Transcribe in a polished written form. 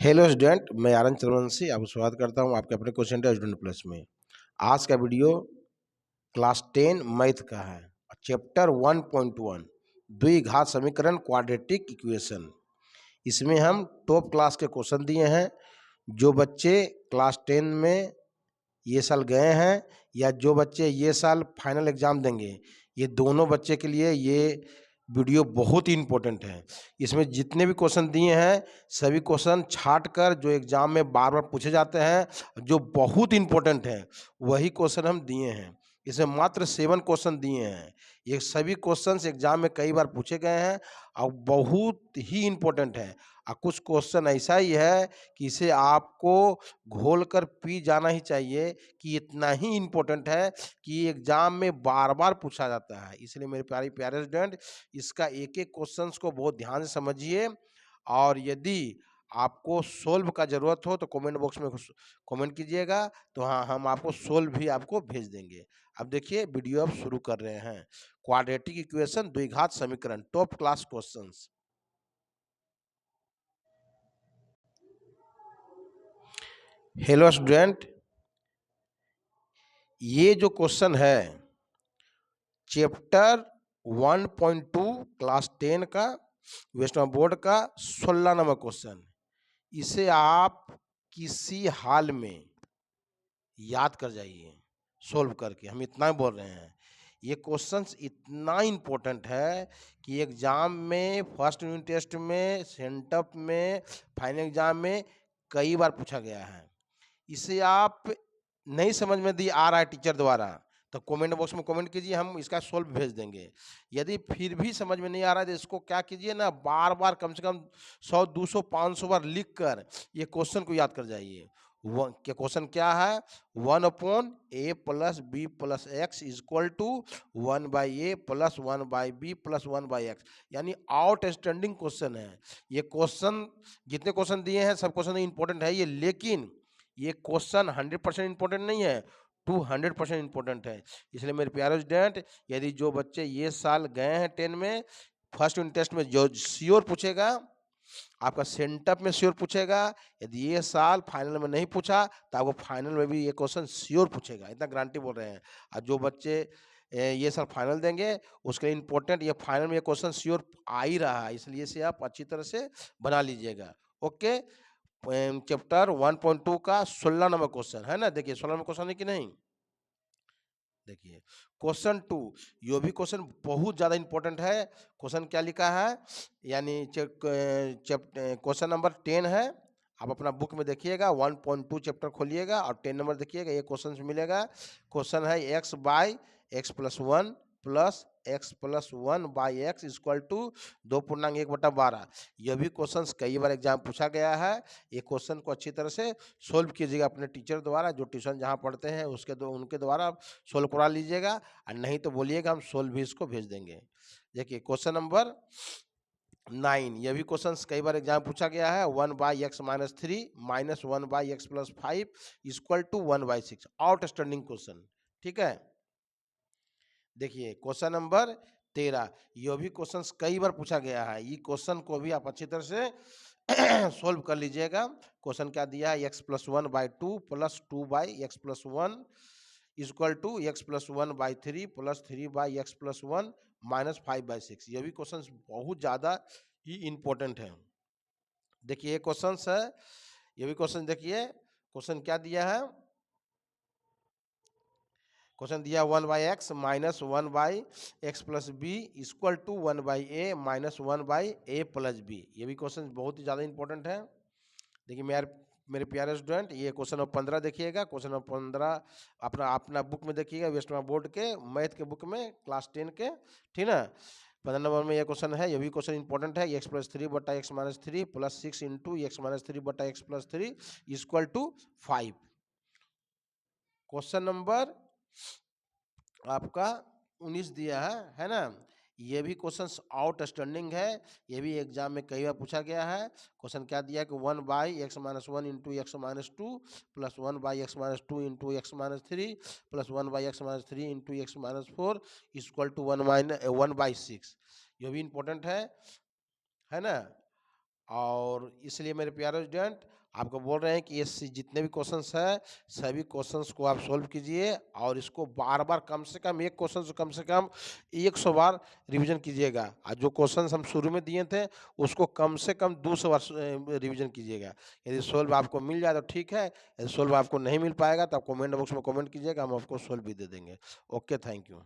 Hello student, मैं आनंद चंद्रवंशी आपको स्वागत करता हूं आपके अपने क्वेश्चन स्टूडेंट प्लस में। आज का वीडियो क्लास 10 मैथ का है। चैप्टर 1.1 द्विघात समीकरण क्वाड्रेटिक इक्वेशन। इसमें हम टॉप क्लास के क्वेश्चन दिए हैं। जो बच्चे क्लास 10 में ये साल गए हैं या जो बच्चे ये साल फाइनल एग्जाम देंगे, ये दोनों बच्चे के लिए ये वीडियो बहुत ही इम्पोर्टेंट है। इसमें जितने भी क्वेश्चन दिए हैं सभी क्वेश्चन छाट कर जो एग्जाम में बार बार पूछे जाते हैं, जो बहुत इम्पोर्टेंट है, वही क्वेश्चन हम दिए हैं। इसमें मात्र 7 क्वेश्चन दिए हैं। ये सभी क्वेश्चन एग्जाम में कई बार पूछे गए हैं और बहुत ही इम्पोर्टेंट है। और कुछ क्वेश्चन ऐसा ही है कि इसे आपको घोल कर पी जाना ही चाहिए कि इतना ही इम्पोर्टेंट है कि एग्जाम में बार बार पूछा जाता है। इसलिए मेरे प्यारे प्यारे स्टूडेंट, इसका एक एक क्वेश्चंस को बहुत ध्यान से समझिए। और यदि आपको सोल्व का जरूरत हो तो कमेंट बॉक्स में कमेंट कीजिएगा, तो हाँ, हम आपको सोल्व भी आपको भेज देंगे। अब देखिए, वीडियो अब शुरू कर रहे हैं। क्वाड्रेटिक इक्वेशन, द्विघात समीकरण, top class questions. Hello student, ये जो क्वेश्चन है चैप्टर 1.2 क्लास 10 का वेस्टर्न बोर्ड का 16 नंबर क्वेश्चन। इसे आप किसी हाल में याद कर जाइए सोल्व करके। हम इतना ही बोल रहे हैं, ये क्वेश्चंस इतना इम्पोर्टेंट है कि एग्जाम में, फर्स्ट यूनिट टेस्ट में, सेंटअप में, फाइनल एग्जाम में कई बार पूछा गया है। इसे आप नहीं समझ में दी आ रहा है टीचर द्वारा तो कमेंट बॉक्स में कमेंट कीजिए, हम इसका सोल्व भेज देंगे। यदि फिर भी समझ में नहीं आ रहा है तो इसको क्या कीजिए ना, बार बार कम से कम 100, 200, 500 बार लिख कर ये क्वेश्चन को याद कर जाइए। क्वेश्चन क्या है? 1/a+b+x equal to 1/a + 1/b+1/x, यानी आउटस्टैंडिंग क्वेश्चन है। ये क्वेश्चन, जितने क्वेश्चन दिए हैं सब क्वेश्चन इंपॉर्टेंट है ये, लेकिन ये क्वेश्चन 100% इंपॉर्टेंट नहीं है, 200% इंपॉर्टेंट है। इसलिए मेरे प्यारे स्टूडेंट, यदि जो बच्चे ये साल गए हैं 10 में, फर्स्ट यूनिट टेस्ट में जो श्योर पूछेगा, आपका सेंटअप में श्योर पूछेगा। यदि ये साल फाइनल में नहीं पूछा तो आपको फाइनल में भी ये क्वेश्चन श्योर पूछेगा, इतना गारंटी बोल रहे हैं। और जो बच्चे ये साल फाइनल देंगे उसके लिए इंपॉर्टेंट, ये फाइनल में ये क्वेश्चन श्योर आ ही रहा है, इसलिए इसे आप अच्छी तरह से बना लीजिएगा। ओके, चैप्टर 1.2 का 16 नंबर क्वेश्चन है ना। देखिए 16 नंबर क्वेश्चन है कि नहीं। देखिए क्वेश्चन 2, ये भी क्वेश्चन बहुत ज्यादा इंपॉर्टेंट है। क्वेश्चन क्या लिखा है, यानी क्वेश्चन नंबर 10 है। आप अपना बुक में देखिएगा, 1.2 चैप्टर खोलिएगा और 10 नंबर देखिएगा, ये क्वेश्चन मिलेगा। क्वेश्चन है x/x+1 plus x+1/x equal to 2.1/12। यह भी क्वेश्चन कई बार एग्जाम पूछा गया है। ये क्वेश्चन को अच्छी तरह से सोल्व कीजिएगा अपने टीचर द्वारा, जो ट्यूशन जहाँ पढ़ते हैं उनके द्वारा सोल्व करा लीजिएगा। और नहीं तो बोलिएगा, हम सोल्व भी इसको भेज देंगे। देखिए क्वेश्चन नंबर 9, ये भी क्वेश्चन कई बार एग्जाम पूछा गया है। 1/x-3 - 1/x+5 equal to 1/6, outstanding question. ठीक है, देखिए क्वेश्चन नंबर 13, यह भी क्वेश्चन कई बार पूछा गया है। ये क्वेश्चन को भी आप अच्छी तरह से सोल्व कर लीजिएगा। क्वेश्चन क्या दिया है, x+1/2 plus 2/x+1 equal to x+1/3 plus 3/x+1 minus 5/6। ये भी क्वेश्चन बहुत ज्यादा ही इंपॉर्टेंट है। देखिए ये क्वेश्चन है, ये भी क्वेश्चन देखिए। क्वेश्चन क्या दिया है, क्वेश्चन दिया 1/x minus 1/x+b equal to 1/a minus 1/a+b। ये भी क्वेश्चन बहुत ही ज़्यादा इंपॉर्टेंट है। देखिए मेरे प्यारे स्टूडेंट, ये क्वेश्चन नंबर 15 देखिएगा। क्वेश्चन नंबर 15 अपना अपना बुक में देखिएगा, वेस्ट बोर्ड के मैथ के बुक में, क्लास 10 के, ठीक ना। 15 नंबर में ये क्वेश्चन है, ये भी क्वेश्चन इंपॉर्टेंट है। x+3/x-3 plus 6 into x-3/x+3 equal to 5। Question number आपका 19 दिया है ना। ये भी क्वेश्चन आउटस्टैंडिंग है, ये भी एग्जाम में कई बार पूछा गया है। क्वेश्चन क्या दिया कि 1/x-1 into x-2 plus 1/x-2 into x-3 plus 1/x-3 into x-4 equal to 1/6। ये भी इंपॉर्टेंट है ना। और इसलिए मेरे प्यारे स्टूडेंट आपको बोल रहे हैं कि ये जितने भी क्वेश्चंस हैं सभी क्वेश्चंस को आप सोल्व कीजिए और इसको बार बार कम से कम एक क्वेश्चन कम से कम 100 बार रिवीजन कीजिएगा। और जो क्वेश्चंस हम शुरू में दिए थे उसको कम से कम 200 बार रिवीजन कीजिएगा। यदि सोल्व आपको मिल जाए तो ठीक है, यदि सोल्व आपको नहीं मिल पाएगा तो आप कमेंट बॉक्स में कमेंट कीजिएगा, हम आपको सोल्व भी दे देंगे। Okay, thank you.